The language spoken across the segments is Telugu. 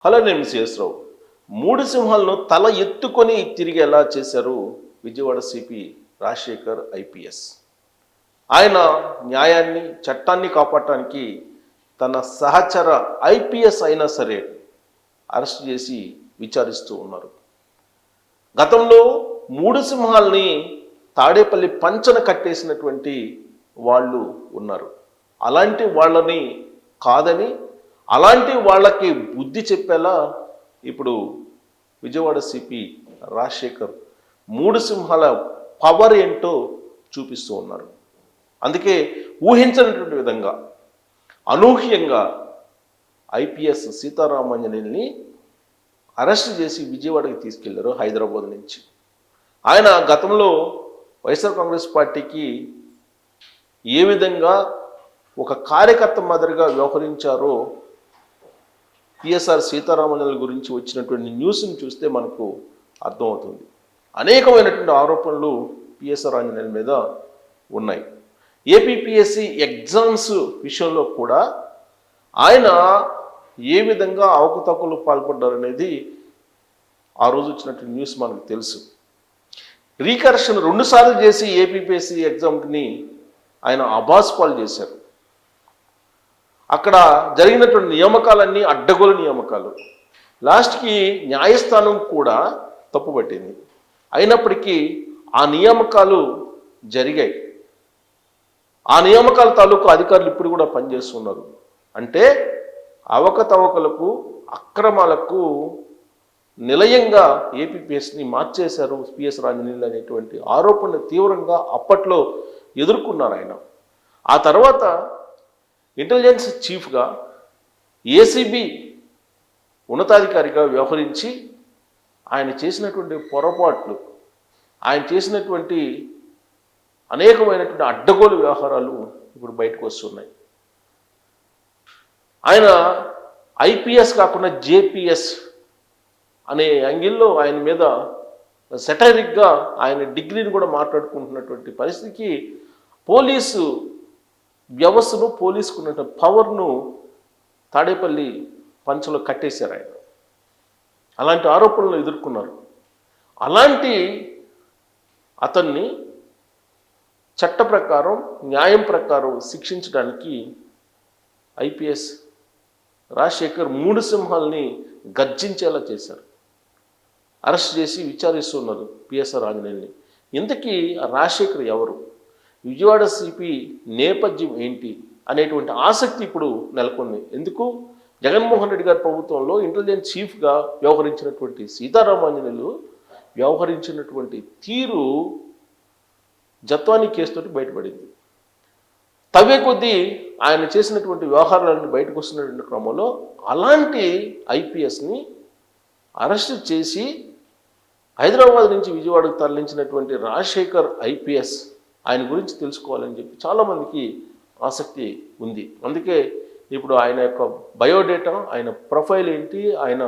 హలో, నేను సిఎస్ రావు. మూడు సింహాలను తల ఎత్తుకొని తిరిగేలా చేశారు విజయవాడ సిపి రాజశేఖర్ ఐపీఎస్. ఆయన న్యాయాన్ని, చట్టాన్ని కాపాడటానికి తన సహచర ఐపీఎస్ అయినా సరే అరెస్ట్ చేసి విచారిస్తూ ఉన్నారు. గతంలో మూడు సింహాల్ని తాడేపల్లి పంచన కట్టేసినటువంటి వాళ్ళు ఉన్నారు. అలాంటి వాళ్ళని కాదని, అలాంటి వాళ్ళకి బుద్ధి చెప్పేలా ఇప్పుడు విజయవాడ సిపి రాజశేఖర్ మూడు సింహాల పవర్ ఏంటో చూపిస్తూ ఉన్నారు. అందుకే ఊహించినటువంటి విధంగా అనూహ్యంగా ఐపీఎస్ సీతారామాంజనేయుల్ని అరెస్ట్ చేసి విజయవాడకి తీసుకెళ్లారు హైదరాబాద్ నుంచి. ఆయన గతంలో వైఎస్ఆర్ కాంగ్రెస్ పార్టీకి ఏ విధంగా ఒక కార్యకర్త మాదిరిగా వ్యవహరించారో పిఎస్ఆర్ సీతారామన్యుల గురించి వచ్చినటువంటి న్యూస్ని చూస్తే మనకు అర్థమవుతుంది. అనేకమైనటువంటి ఆరోపణలు పిఎస్ఆర్ ఆంజనేయుల మీద ఉన్నాయి. ఏపీపీఎస్సీ ఎగ్జామ్స్ విషయంలో కూడా ఆయన ఏ విధంగా అవకతవకలు పాల్పడ్డారనేది ఆ రోజు వచ్చినటువంటి న్యూస్ మనకు తెలుసు. రీకరెక్షన్ 2 సార్లు చేసి ఏపీపీఎస్సీ ఎగ్జామ్ని ఆయన అబాస్పాలు చేశారు. అక్కడ జరిగినటువంటి నియామకాలన్నీ అడ్డగోలు నియామకాలు. లాస్ట్కి న్యాయస్థానం కూడా తప్పుపట్టింది. అయినప్పటికీ ఆ నియామకాలు జరిగాయి. ఆ నియామకాల తాలూకు అధికారులు ఇప్పుడు కూడా పనిచేస్తున్నారు. అంటే అవకతవకలకు, అక్రమాలకు నిలయంగా ఏపీపీఎస్ని మార్చేశారు పిఎస్ ఆంజనేయులు అనేటువంటి ఆరోపణ తీవ్రంగా అప్పట్లో ఎదుర్కొన్నారు ఆయన. ఆ తర్వాత ఇంటెలిజెన్స్ చీఫ్గా, ఏసీబీ ఉన్నతాధికారిగా వ్యవహరించి ఆయన చేసినటువంటి పొరపాట్లు, ఆయన చేసినటువంటి అనేకమైనటువంటి అడ్డగోలు వ్యవహారాలు ఇప్పుడు బయటకు వస్తున్నాయి. ఆయన ఐపీఎస్ కాకుండా జేపీఎస్ అనే యాంగిల్లో ఆయన మీద సెటరిక్గా ఆయన డిగ్రీని కూడా మాట్లాడుకుంటున్నటువంటి పరిస్థితికి పోలీసు వ్యవస్థను, పోలీసుకున్న పవర్ను తాడేపల్లి పంచలో కట్టేశారు ఆయన. అలాంటి ఆరోపణలు ఎదుర్కొన్నారు. అలాంటి అతన్ని చట్ట ప్రకారం, న్యాయం ప్రకారం శిక్షించడానికి ఐపీఎస్ రాజశేఖర్ మూడు సింహాల్ని గర్జించేలా చేశారు. అరెస్ట్ చేసి విచారిస్తున్నారు పిఎస్ఆర్ ఆంజనేయుల్ని. ఇంతకీ రాజశేఖర్ ఎవరు, విజయవాడ సిపి నేపథ్యం ఏంటి అనేటువంటి ఆసక్తి ఇప్పుడు నెలకొంది. ఎందుకు? జగన్మోహన్ రెడ్డి గారి ప్రభుత్వంలో ఇంటెలిజెన్స్ చీఫ్గా వ్యవహరించినటువంటి సీతారామాంజనేయులు వ్యవహరించినటువంటి తీరు జత్వానీ కేసుతోటి బయటపడింది. తవ్వే కొద్దీ ఆయన చేసినటువంటి వ్యవహారాలను బయటకు వస్తున్నటువంటి క్రమంలో అలాంటి ఐపీఎస్ని అరెస్ట్ చేసి హైదరాబాద్ నుంచి విజయవాడకు తరలించినటువంటి రాజశేఖర్ ఐపీఎస్ ఆయన గురించి తెలుసుకోవాలని చెప్పి చాలామందికి ఆసక్తి ఉంది. అందుకే ఇప్పుడు ఆయన యొక్క బయోడేటా, ఆయన ప్రొఫైల్ ఏంటి, ఆయన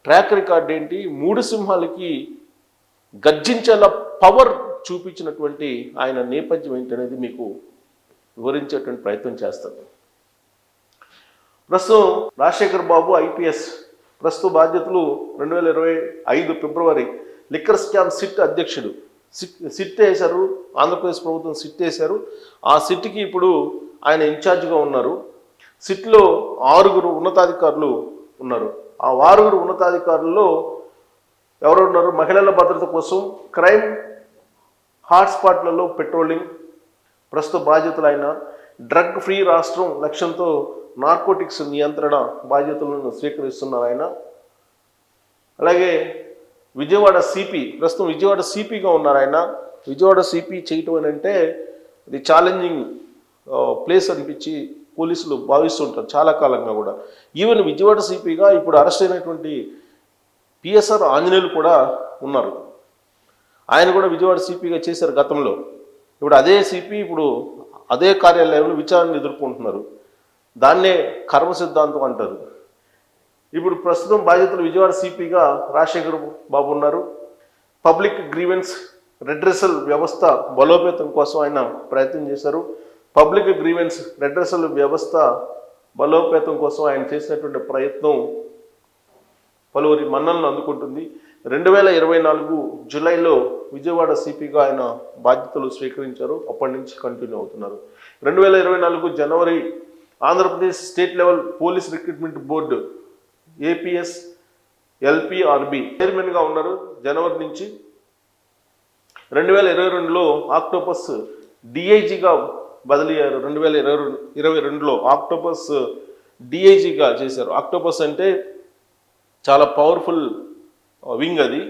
ట్రాక్ రికార్డ్ ఏంటి, మూడు సింహాలకి గర్జించేలా పవర్ చూపించినటువంటి ఆయన నేపథ్యం ఏంటనేది మీకు వివరించేటువంటి ప్రయత్నం చేస్తాను. ప్రస్తుతం రాజశేఖర్ బాబు ఐపీఎస్ ప్రస్తుత బాధ్యతలు 2025 ఫిబ్రవరి లిక్కర్ స్కామ్ సిట్ అధ్యక్షుడు. సిట్ వేశారు, ఆంధ్రప్రదేశ్ ప్రభుత్వం సిట్ వేశారు. ఆ సిట్కి ఇప్పుడు ఆయన ఇన్ఛార్జిగా ఉన్నారు. సిట్లో 6 ఉన్నతాధికారులు ఉన్నారు. ఆ 6 ఉన్నతాధికారుల్లో ఎవరు ఉన్నారు? మహిళల భద్రత కోసం క్రైమ్ హాట్స్పాట్లలో పెట్రోలింగ్ ప్రస్తుత బాధ్యతలు ఆయన, డ్రగ్ ఫ్రీ రాష్ట్రం లక్ష్యంతో నార్కోటిక్స్ నియంత్రణ బాధ్యతలను స్వీకరిస్తున్నారు ఆయన. అలాగే విజయవాడ సిపి, ప్రస్తుతం విజయవాడ సిపిగా ఉన్నారు ఆయన. విజయవాడ సిపి చేయటం అని అంటే ఇది ఛాలెంజింగ్ ప్లేస్ అనిపించి పోలీసులు భావిస్తుంటారు చాలా కాలంగా కూడా. ఈవెన్ విజయవాడ సిపిగా ఇప్పుడు అరెస్ట్ అయినటువంటి పిఎస్ఆర్ ఆంజనేయులు కూడా ఉన్నారు. ఆయన కూడా విజయవాడ సిపిగా చేశారు గతంలో. ఇప్పుడు అదే సిపి ఇప్పుడు అదే కార్యాలయంలో విచారణ ఎదుర్కొంటున్నారు. దాన్నే కర్మ సిద్ధాంతం అంటారు. ఇప్పుడు ప్రస్తుతం బాధ్యతలు విజయవాడ సిపిగా రాజశేఖర్ బాబు ఉన్నారు. పబ్లిక్ గ్రీవెన్స్ రెడ్రెసల్ వ్యవస్థ బలోపేతం కోసం ఆయన ప్రయత్నం చేశారు. పబ్లిక్ గ్రీవెన్స్ రెడ్రెసల్ వ్యవస్థ బలోపేతం కోసం ఆయన చేసినటువంటి ప్రయత్నం పలువురి మన్నలను అందుకుంటుంది. 2024 జూలైలో విజయవాడ సిపిగా ఆయన బాధ్యతలు స్వీకరించారు. అప్పటి నుంచి కంటిన్యూ అవుతున్నారు. 2024 జనవరి Andhra Pradesh state level police recruitment board APS LPRB చైర్మన్గా ఉన్నారు జనవరి నుంచి. 2022లో ఆక్టోపస్ డిఐజీగా బదిలీ అయ్యారు. 2022లో ఆక్టోపస్ డిఐజీగా చేశారు. ఆక్టోపస్ అంటే చాలా పవర్ఫుల్ వింగ్, అది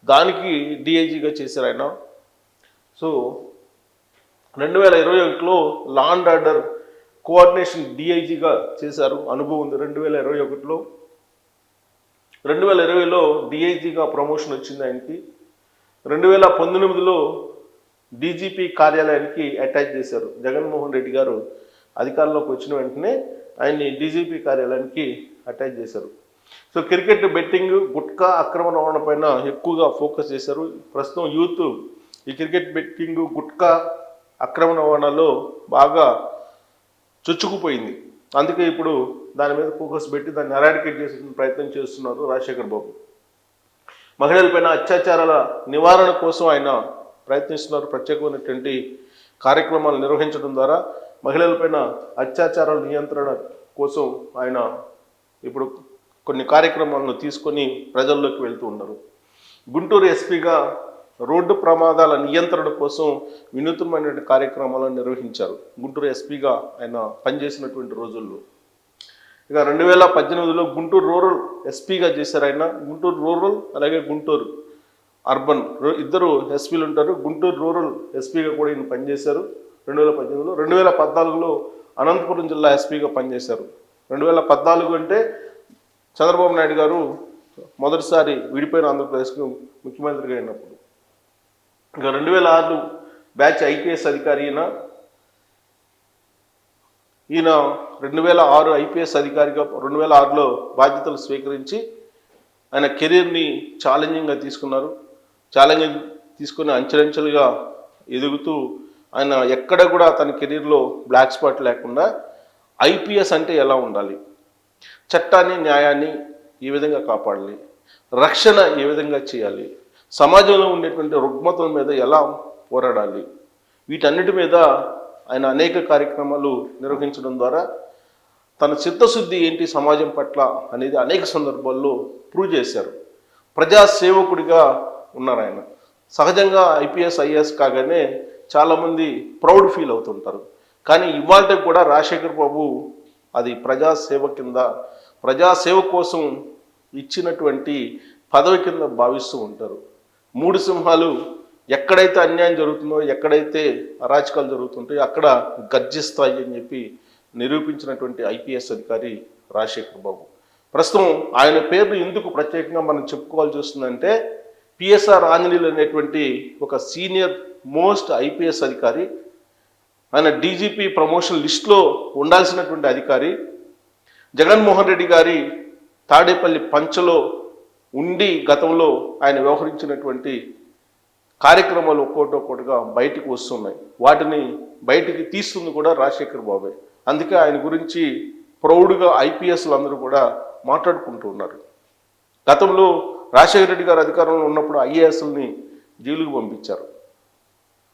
దానికి డిఐజీగా చేశారు ఆయన. సో 2021లో లా అండ్ ఆర్డర్ కోఆర్డినేషన్ డిఐజీగా చేశారు, అనుభవం ఉంది 2021లో. 2020లో డిఐజీగా ప్రమోషన్ వచ్చింది ఆయనకి. 2019లో డీజీపీ కార్యాలయానికి అటాచ్ చేశారు. జగన్మోహన్ రెడ్డి గారు అధికారంలోకి వచ్చిన వెంటనే ఆయన్ని డీజీపీ కార్యాలయానికి అటాచ్ చేశారు. సో క్రికెట్ బెట్టింగ్, గుట్కా అక్రమ రవాణా పైన ఎక్కువగా ఫోకస్ చేశారు. ప్రస్తుతం యూత్ ఈ క్రికెట్ బెట్టింగ్, గుట్కా అక్రమ రవాణాలో బాగా చొచ్చుకుపోయింది. అందుకే ఇప్పుడు దాని మీద ఫోకస్ పెట్టి దాన్ని ఎరాడికేట్ చేసే ప్రయత్నం చేస్తున్నారు రాజశేఖర్ బాబు. మహిళలపైన అత్యాచారాల నివారణ కోసం ఆయన ప్రయత్నిస్తున్నారు. ప్రత్యేకమైనటువంటి కార్యక్రమాలు నిర్వహించడం ద్వారా మహిళలపైన అత్యాచారాల నియంత్రణ కోసం ఆయన ఇప్పుడు కొన్ని కార్యక్రమాలను తీసుకొని ప్రజల్లోకి వెళ్తూ ఉన్నారు. గుంటూరు ఎస్పీగా రోడ్డు ప్రమాదాల నియంత్రణ కోసం వినూత్నమైనటువంటి కార్యక్రమాలను నిర్వహించారు. గుంటూరు ఎస్పీగా ఆయన పనిచేసినటువంటి రోజుల్లో. ఇక 2018లో గుంటూరు రూరల్ ఎస్పీగా చేశారు ఆయన. గుంటూరు రూరల్ అలాగే గుంటూరు అర్బన్ ఇద్దరు ఎస్పీలు ఉంటారు. గుంటూరు రూరల్ ఎస్పీగా కూడా ఈయన పనిచేశారు 2018లో. 2014లో అనంతపురం జిల్లా ఎస్పీగా పనిచేశారు. 2014 అంటే చంద్రబాబు నాయుడు గారు మొదటిసారి విడిపోయిన ఆంధ్రప్రదేశ్కు ముఖ్యమంత్రిగా అయినప్పుడు. ఇంకా 2006 బ్యాచ్ ఐపీఎస్ అధికారి ఈయన 2006 ఐపీఎస్ అధికారిగా 2006లో బాధ్యతలు స్వీకరించి ఆయన కెరీర్ని ఛాలెంజింగ్గా తీసుకున్నారు. ఛాలెంజింగ్ తీసుకుని అంచెలంచెలుగా ఎదుగుతూ ఆయన ఎక్కడ కూడా తన కెరీర్లో బ్లాక్ స్పాట్ లేకుండా ఐపీఎస్ అంటే ఎలా ఉండాలి, చట్టాన్ని న్యాయాన్ని ఏ విధంగా కాపాడాలి, రక్షణ ఏ విధంగా చేయాలి, సమాజంలో ఉండేటువంటి రుగ్మతల మీద ఎలా పోరాడాలి, వీటన్నిటి మీద ఆయన అనేక కార్యక్రమాలు నిర్వహించడం ద్వారా తన చిత్తశుద్ధి ఏంటి సమాజం పట్ల అనేది అనేక సందర్భాల్లో ప్రూవ్ చేశారు. ప్రజాసేవకుడిగా ఉన్నారు ఆయన. సహజంగా ఐపీఎస్ ఐఏఎస్ కాగానే చాలామంది ప్రౌడ్ ఫీల్ అవుతుంటారు. కానీ ఇవాళ కూడా రాజశేఖర్ బాబు అది ప్రజాసేవ కింద, ప్రజాసేవ కోసం ఇచ్చినటువంటి పదవి కింద భావిస్తూ ఉంటారు. మూడు సింహాలు ఎక్కడైతే అన్యాయం జరుగుతుందో, ఎక్కడైతే అరాచకాలు జరుగుతుంటాయో అక్కడ గర్జిస్తాయి అని చెప్పి నిరూపించినటువంటి ఐపీఎస్ అధికారి రాజశేఖర్ బాబు. ప్రస్తుతం ఆయన పేరు ఎందుకు ప్రత్యేకంగా మనం చెప్పుకోవాల్సి వస్తుందంటే, పిఎస్ఆర్ ఆంజనేయులు అనేటువంటి ఒక సీనియర్ మోస్ట్ ఐపీఎస్ అధికారి, ఆయన డీజీపీ ప్రమోషన్ లిస్టులో ఉండాల్సినటువంటి అధికారి, జగన్మోహన్ రెడ్డి గారి తాడేపల్లి పంచలో ఉండి గతంలో ఆయన వ్యవహరించినటువంటి కార్యక్రమాలు ఒక్కొక్కటిగా బయటికి వస్తున్నాయి. వాటిని బయటికి తీస్తుంది కూడా రాజశేఖర్ బాబే. అందుకే ఆయన గురించి ప్రౌడ్గా ఐపీఎస్లు అందరూ కూడా మాట్లాడుకుంటూ ఉన్నారు. గతంలో రాజశేఖర రెడ్డి గారు అధికారంలో ఉన్నప్పుడు ఐఏఎస్ని జైలుకు పంపించారు.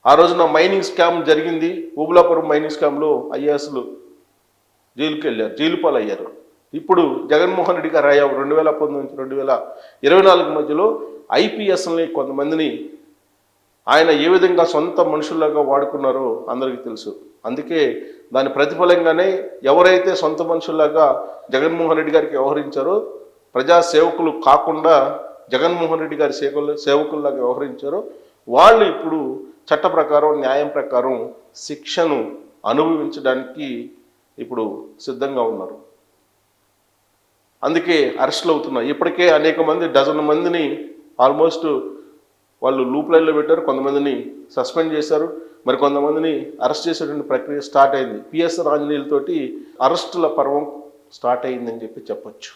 ఆ రోజున మైనింగ్ స్కామ్ జరిగింది. ఊబులాపురం మైనింగ్ స్కామ్లో ఐఏఎస్లు జైలుకి వెళ్ళారు, జైలు పాలయ్యారు. ఇప్పుడు జగన్మోహన్ రెడ్డి గారు 2019 నుంచి 2024 మధ్యలో ఐపీఎస్ని కొంతమందిని ఆయన ఏ విధంగా సొంత మనుషుల్లాగా వాడుకున్నారో అందరికీ తెలుసు. అందుకే దాని ప్రతిఫలంగానే ఎవరైతే సొంత మనుషుల్లాగా జగన్మోహన్ రెడ్డి గారికి వ్యవహరించారో, ప్రజా సేవకులు కాకుండా జగన్మోహన్ రెడ్డి గారి సేవకుల్లాగా వ్యవహరించారో వాళ్ళు ఇప్పుడు చట్ట ప్రకారం, న్యాయం ప్రకారం శిక్షను అనుభవించడానికి ఇప్పుడు సిద్ధంగా ఉన్నారు. అందుకే అరెస్టులు అవుతున్నారు. ఇప్పటికే అనేక మంది, డజన్ మందిని ఆల్మోస్ట్ వాళ్ళు లూప్ లైన్లో పెట్టారు. కొంతమందిని సస్పెండ్ చేశారు, మరి కొంతమందిని అరెస్ట్ చేసేటువంటి ప్రక్రియ స్టార్ట్ అయింది. పిఎస్ఆర్ ఆంజనేయులతోటి అరెస్టుల పర్వం స్టార్ట్ అయిందని చెప్పొచ్చు.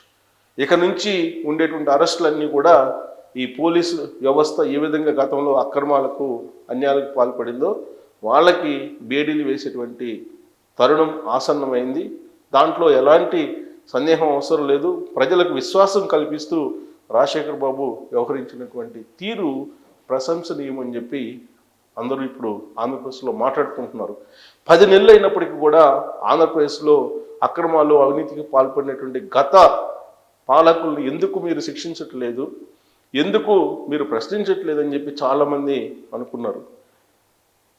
ఇక నుంచి ఉండేటువంటి అరెస్టులన్నీ కూడా ఈ పోలీసు వ్యవస్థ ఏ విధంగా గతంలో అక్రమాలకు, అన్యాయాలకు పాల్పడిందో వాళ్ళకి బేడీలు వేసేటువంటి తరుణం ఆసన్నమైంది. దాంట్లో ఎలాంటి సందేహం అవసరం లేదు. ప్రజలకు విశ్వాసం కల్పిస్తూ రాజశేఖర్ బాబు వ్యవహరించినటువంటి తీరు ప్రశంసనీయమని చెప్పి అందరూ ఇప్పుడు ఆంధ్రప్రదేశ్లో మాట్లాడుకుంటున్నారు. 10 నెలలు అయినప్పటికీ కూడా ఆంధ్రప్రదేశ్లో అక్రమాలు అవినీతికి పాల్పడినటువంటి గత పాలకులను ఎందుకు మీరు శిక్షించట్లేదు, ఎందుకు మీరు ప్రశ్నించట్లేదని చెప్పి చాలామంది అనుకున్నారు.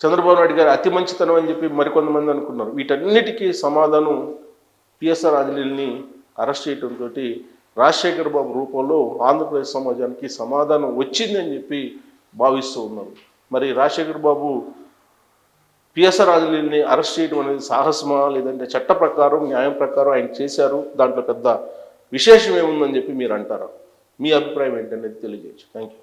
చంద్రబాబు నాయుడు గారు అతి మంచితనం అని చెప్పి మరికొంతమంది అనుకున్నారు. వీటన్నిటికీ సమాధానం పిఎస్ఆర్ ఆంజనేయుల్ని అరెస్ట్ చేయడంతో రాజశేఖర్ బాబు రూపంలో ఆంధ్రప్రదేశ్ సమాజానికి సమాధానం వచ్చిందని చెప్పి భావిస్తూ ఉన్నారు. మరి రాజశేఖర్ బాబు పిఎస్ఆర్ ఆంజనేయుల్ని అరెస్ట్ చేయడం అనేది సాహసమా, లేదంటే చట్ట ప్రకారం న్యాయం ప్రకారం ఆయన చేశారు, దాంట్లో పెద్ద విశేషం ఏముందని చెప్పి మీరు అంటారా? మీ అభిప్రాయం ఏంటనేది తెలియజేయచ్చు. Thank you.